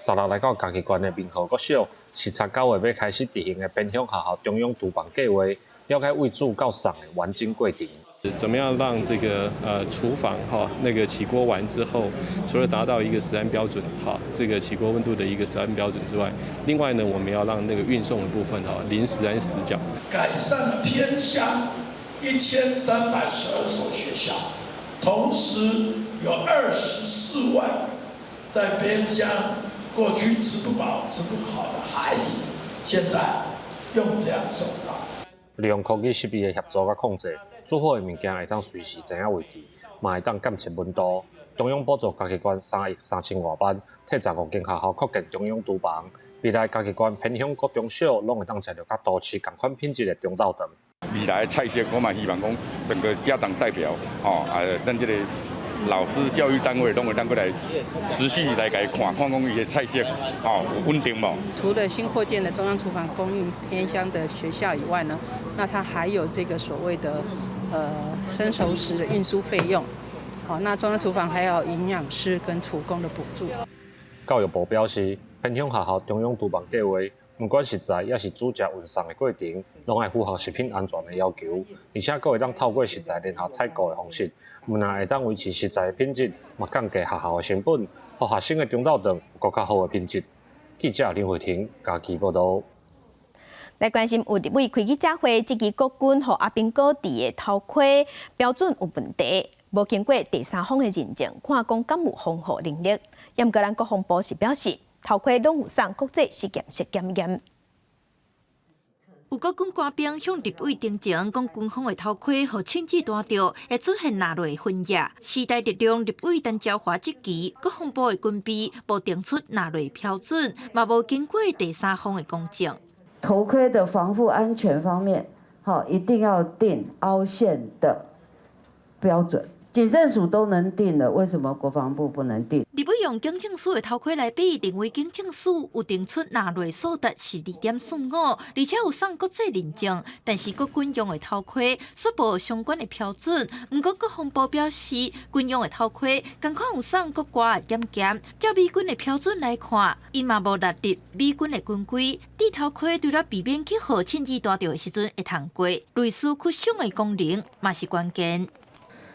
，10日来到家己县的民和国小，视察9月要开始执行的偏乡学校中央厨房计划，了解为主到送的完整过程。怎么样让这个厨房那个起锅完之后，除了达到一个食安标准这个起锅温度的一个食安标准之外，另外呢，我们要让那个运送的部分零食安死角，改善了偏乡1312所学校，同时有24万在偏乡过去吃不饱、吃不好的孩子，现在用这样送到。利用科技设备的协助甲控制。煮好的物件会当随时知影位置，嘛会当监测温度。中央补助家己县3亿3000多万，替15间学校扩建中央厨房。未来家己县偏乡各中小拢会当吃到甲都市同款品质的中昼顿。未来的菜色，我嘛希望讲整个家长代表咱这个老师教育单位拢会当过来持续来给看讲伊的菜色有稳定无？除了新扩建的中央厨房供应偏乡的学校以外呢，那它还有这个所谓的生熟食的运输费用，那中央厨房还有营养师跟厨工的补助。教育部表示，偏乡学校中央厨房计划，不管食材也是煮食运送的过程，拢会符合食品安全的要求，而且佫会当透过食材联合采购的方式，唔但会当维持食材的品质，嘛降低学校的成本，互学生的中昼顿有更较好的品质。记者林慧婷家己报道。来关心有入围开记者会，这支国军和阿兵哥伫的头盔标准有问题，无经过第三方的认证，看讲敢有防护能力。不过咱国防部是表示，头盔拢有送国际实验室检验。有国军官兵向立委订情，讲军方的头盔和枪支弹药会出现哪类分野。时代力量立委陈椒华即期，国防部的军备无定出哪类标准，嘛无经过第三方的公证。头盔的防护安全方面，一定要定凹陷的标准。警政署都能定了，为什么国防部不能定？立委用警政署的头盔来比，认为警政署有定出哪类数值是2.45，而且有送国际认证。但是国军用的头盔却无相关的标准。不过国防部表示，军用的头盔同款有送国外的检，照美军的标准来看，伊嘛无纳入美军的军规。戴头盔除了避免去互枪支弹着的时阵会通过，类似屈伤的功能嘛是关键。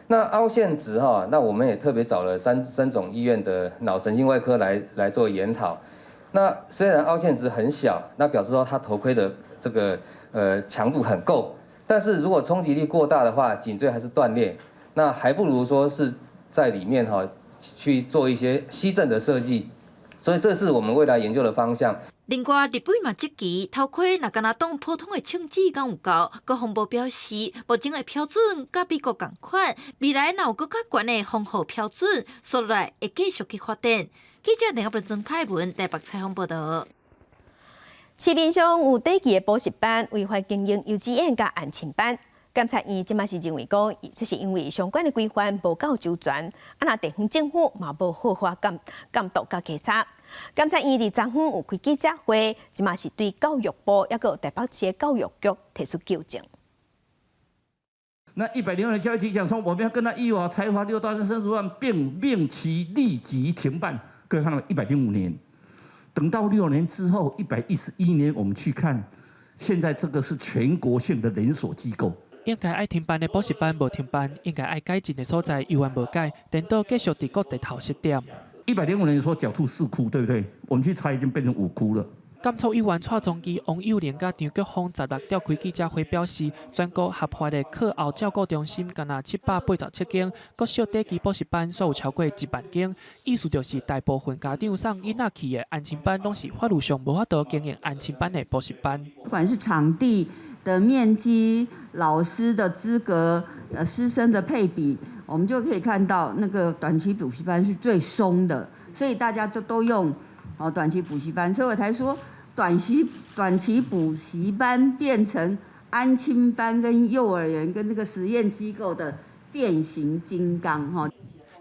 那凹陷值那我们也特别找了三种医院的脑神经外科来做研讨。那虽然凹陷值很小，那表示说它头盔的这个强度很够，但是如果冲击力过大的话，颈椎还是断裂，那还不如说是在里面去做一些吸震的设计。所以这是我们未来研究的方向。另外，立委嘛积极头盔若敢若当普通的枪支敢有够？国防部表示，目前的标准甲美国同款，未来若有更较悬的防护标准，所来会继续去发展。记者林合伦、曾派文台北采访报道。市面上有短期的补习班违法经营幼稚园甲安亲班，监察院即马是认为讲，这是因为相关的规范无够周全，若地方政府嘛无好好监督甲稽查。监察院伫昨昏有开记者会，即马是对教育部抑个台北市的教育局提出纠正。那102人教育局讲说，我们要跟他依法裁罚6大申诉案，并命其立即停办。各位看到105年，等到6年之后，111年我们去看，现在这个是全国性的连锁机构。应该爱停办的补习班无停办，应该爱改进的所在依然无改，颠倒继续伫各地头失点。105年说狡兔4窟，对不对？我们去查已经变成5窟了。监察委员蔡宗基、王幼莲甲张菊芳16日召开记者会表示，全国合法的课后照顾中心敢若787间，国小短期补习班却有超过1万间。意思就是大部分家长送囡仔去的安亲班，拢是法律上无法度经营安亲班的补习班。不管是场地的面积、老师的资格、师生的配比，我们就可以看到那个短期补习班是最松的，所以大家都用短期补习班，所以我才说短期补习班变成安亲班跟幼儿园跟这个实验机构的变形金刚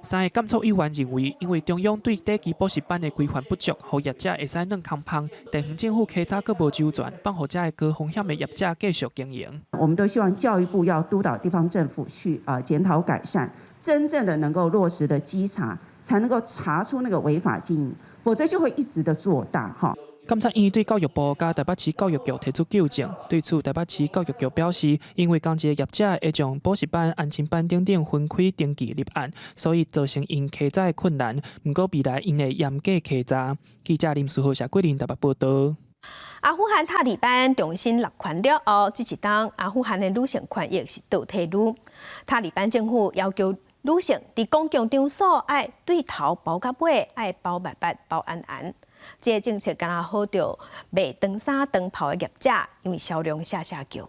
3个监测委员认为，因为中央对短期补习班的规范不足，互业者会使软空芳，地方政府稽查阁无周全，放互这个高风险的业者继续经营。我们都希望教育部要督导地方政府去检讨改善，真正的能够落实的稽查，才能够查出那个违法经营，否则就会一直的做大哈。监察院对教育部甲台北市教育局提出纠正，对此台北市教育局表示，因为同一个业者会将补习班、安亲班等等分开登记立案，所以造成因稽查的困难。不过未来因会严格稽查。记者林书豪、谢桂林台北报道。阿富汗塔利班重新落权了后，这一当阿富汗的女性权益是倒退路。塔利班政府要求女性伫公共场所爱对头包到尾，爱包白白、包安安。这个政策敢若好着卖长衫长袍的业者，因为销量下叫。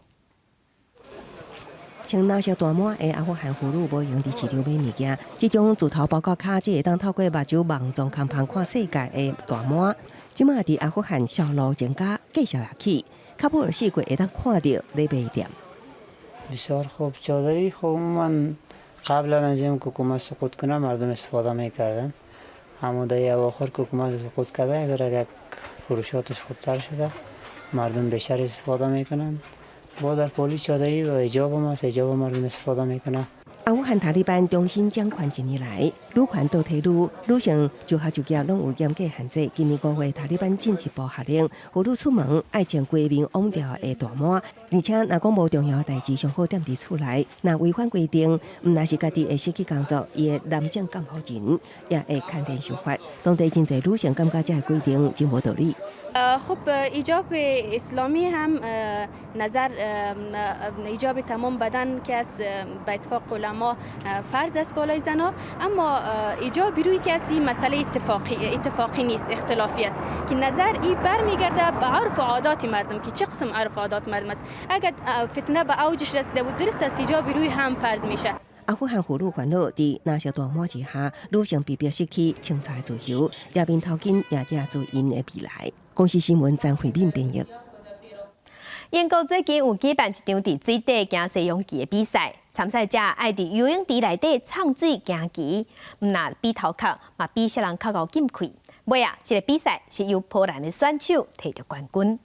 穿哪些大码的阿富汗妇女无用伫市场买物件，这种自头包到脚，只会当透过目睭望状看旁看世界的大码，即马伫阿富汗销路增加，继续下去。喀布尔四季会当看到咧卖店。بسیار خوب چادری خوب من قبل از اینکه حکومت سقوط کنه مردم استفاده میکردن. اما در اواخر که حکومت سقوط کرده اگر فروشاتش خوبتر شده مردم بیشتر استفاده میکنن. با در پولیس چادری و حجاب هم هست، حجاب مردم استفاده میکنن. 阿富汗塔利班重新掌权一年来，女权倒退女性就学就业拢有严格限制。今年5月，塔利班进一步下令，妇女出门爱穿规面网条的大码，而且若讲无重要代志，上好踮伫厝内。若违反规定，毋若是家己会失去工作，伊会男性监护人也会牵连受罚。当地真侪女性感觉这个规定真无道理。 خب ایجاب اسلامی هم نظر ایجاب تمام بدن که از به اتفاق علما فرض است بالای زنا اما ایجاب روی کسی مسئله اتفاقی نیست اختلافی است که نظر ای برمیگرده به عرف و عادات مردم که چه قسم عرف و عادات مردم است اگر فتنه به اوجش رسیده بود درست است ایجاب روی هم فرض میشه 阿富汗妇女烦恼伫那些大码之下，女性被迫失去青菜自由，猎面头巾也抓住因的未来。公司新闻张慧敏编译。英国最近有举办一场伫水底行西洋棋的比赛，参赛者爱伫游泳池内底唱水行棋，毋但比头壳，嘛比谁人较高进气。尾啊，这个比赛是由波兰的选手摕到冠军。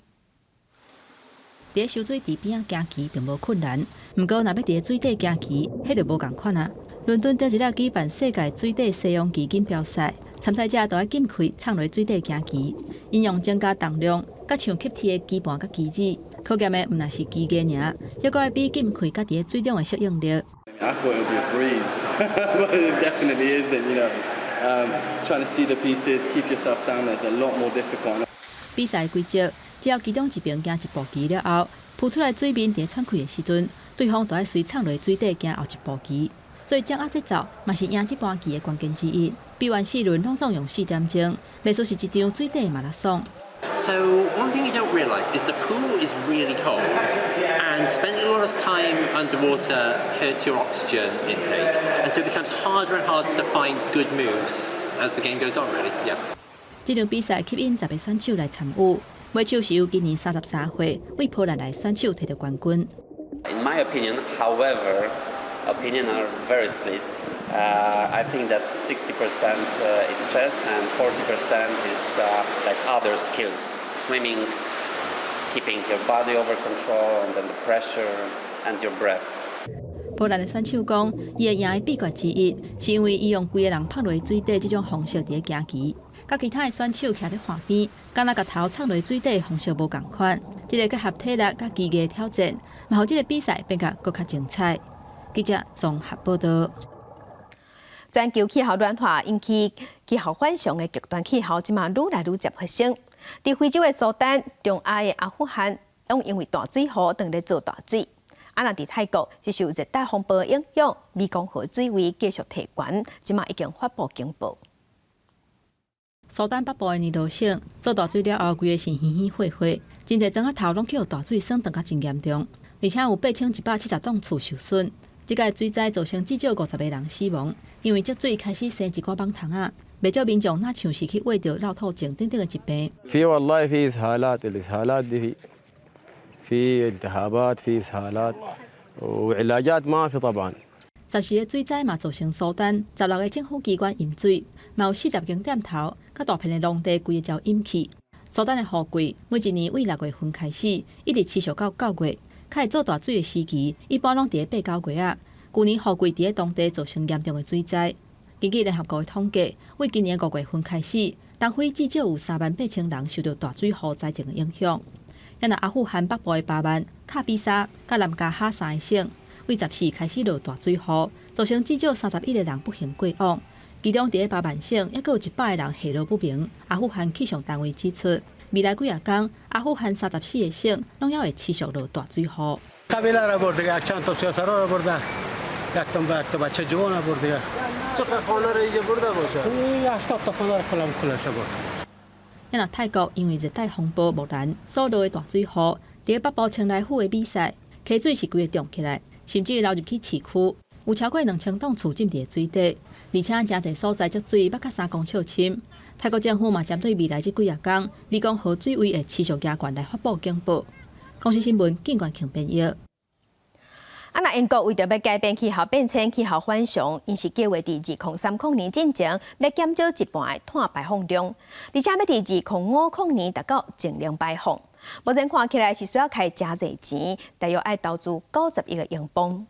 伫收水池边仔行棋并无困难，毋过若要伫水底行棋，迄就无共款啊。伦敦顶一日举办世界水底西洋棋锦标赛，参赛者都要禁气唱落水底行棋，应用增加重量，甲唱吸铁的棋盘甲棋子。考验的毋若是棋艺尔，还佫要比禁气甲伫咧水中的适应力。I thought it would be a breeze, but it definitely isn't. You know, trying to see the pieces, keep yourself down there is a lot more difficult. 比赛规则。 只要其中一边行一步棋了后，扑出来水面伫喘气的时阵，对方就要随唱落水底行后一步棋。所以掌握节奏，嘛是赢这盘棋的关键之一。比完4轮拢总用4点钟，袂说是一场水底马拉松。 So one thing you don't realise is the pool is really cold, and spending a lot of time underwater hurts your oxygen intake, and so it becomes harder and harder to find good moves as the game goes on. Really, yeah. 这场比赛吸引10个选手来参与。 尾手是由今年33岁为波兰来选手摕到冠军。In my opinion, however, opinions are very split. I think that 60% is chess and 40% is like other skills, swimming, keeping your body under control, and then the pressure and your breath. 波兰的选手讲，伊会赢的秘诀之一，是因为伊用规个人拍落水底这种方式伫咧行棋。 甲其他的选手徛伫岸边，敢若甲头插落水底方式无共款。这个结合体力甲技艺的挑战，嘛，互这个比赛变甲更较精彩。记者综合报道。全球气候暖化引起气候反常的极端气候，即马愈来愈接发生。伫非洲的苏丹、中亚的阿富汗，拢因为大水河当咧做大水。啊，若伫泰国是受热带风暴影响，湄公河水位继续提悬，即马已经发布警报。 苏丹北部的尼罗省做大水了后，规个是稀稀火火，真侪庄仔头拢去互大水损断甲真严重，而且有8170栋厝受损。即个水灾造成至少50个人死亡，因为积水开始生一寡网虫仔，袂少民众哪像是去挖着落透症等等的疾病。في والله في إسهالات، الإسهالات دي في التهابات، في إسهالات وعلاجات ما في طبعا. 10时的水灾嘛造成苏丹16个政府机关淹水，嘛有40间店头，甲大片的农地规个遭淹去。苏丹的雨季每一年为6月份开始，一直持续到9月，较会做大水的时期，一般拢伫8、9月啊。去年雨季伫个当地造成严重的水灾。根据联合国的统计，为今年5月份开始，东非至少有38000人受到大水洪灾情的影响。咱阿富汗北部的巴曼、卡比沙、甲南加哈3个省，为14开始落大水雨，造成至少31个人不幸过往。其中，伫个巴曼省，还佫有100个人下落不明。阿富汗气象单位指出，未来几日间，阿富汗34个省拢还会持续落大水雨。咱泰国因为热带风暴木兰所落的大水雨，伫个北部清莱府的比赛，溪水是规个涨起来，甚至流入去市区，有超过2000栋厝浸伫水底，而且真侪所在积水要到3公尺深。泰国政府嘛针对未来这几日间，美讲河水位会持续加悬来发布警报。公司新闻景冠庆编译。那英国为着要改变气候变迁、气候反常，因是计划伫2030年之前要减少一半的碳排放量，而且要伫2050年达到净零排放。目前看起来是需要开真侪钱，大约要投资90亿个英镑。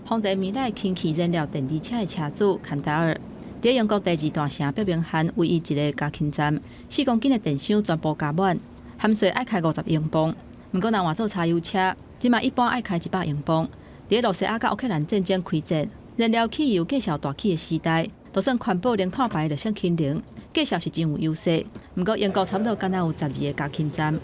风电未来氢气燃料电池车的车主坎达尔，伫英国第2大城伯明翰唯一一个加氢站，4公斤的电箱全部加满，含税爱开50英镑。毋过，若换做柴油车，即卖一般爱开100英镑。伫罗西亚甲乌克兰战争开战，燃料汽油计数大起的时代，就算环保零碳排就算轻零，计数是真有优势。毋过，英国差不多敢若有12个加氢站。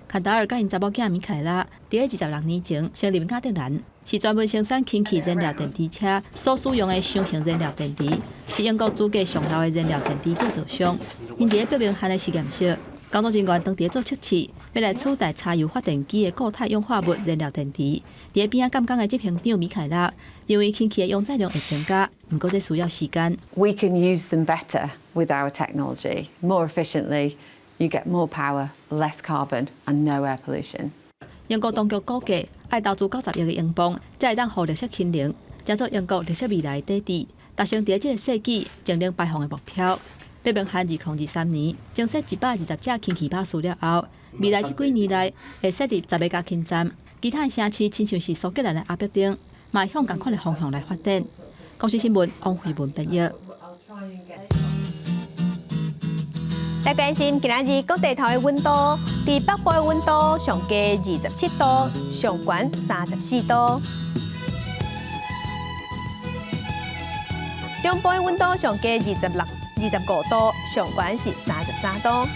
坎达尔甲因查某囝米凯拉，伫26年前成立雅典兰，是专门生产氢气燃料电池车所使用的双型燃料电池，是英国资格上老的燃料电池制造商。因伫伯明翰的实验室，工作人员当地做测试，要来取代柴油发电机的固态氧化物燃料电池。伫边仔监工的执行长米凯拉认为氢气的用载量会增加，不过这需要时间。We can use them better with our technology, more efficiently. You get more power, less carbon, and no air pollution. 英国当局估计，要投资90亿个英镑，才会当互绿色清零，将做英国绿色未来的底底，达成伫这个世纪净零排放的目标。伯明翰2023年增设120架氢气巴士了后，未来这几年内会设立10个加氢站，其他的城市亲像是苏格兰的阿伯丁，嘛向同款的方向来发展。公司新闻王慧文编译。来关心今日各地头的温度，伫北部的温度上加27度，上悬34度；中部的温度上加25度，上悬是33度；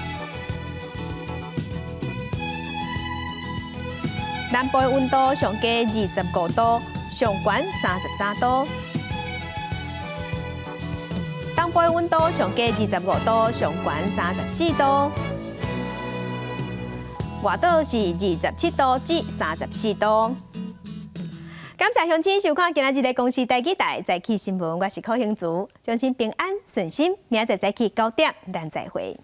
南部的温度上加25度，上悬33度。东部的温度上加25度，上悬34度；外岛是27度至34度。感谢乡亲收看今日的公视台记台早起新闻，我是柯兴竹，乡亲平安顺心，明仔载早起9点，咱再会。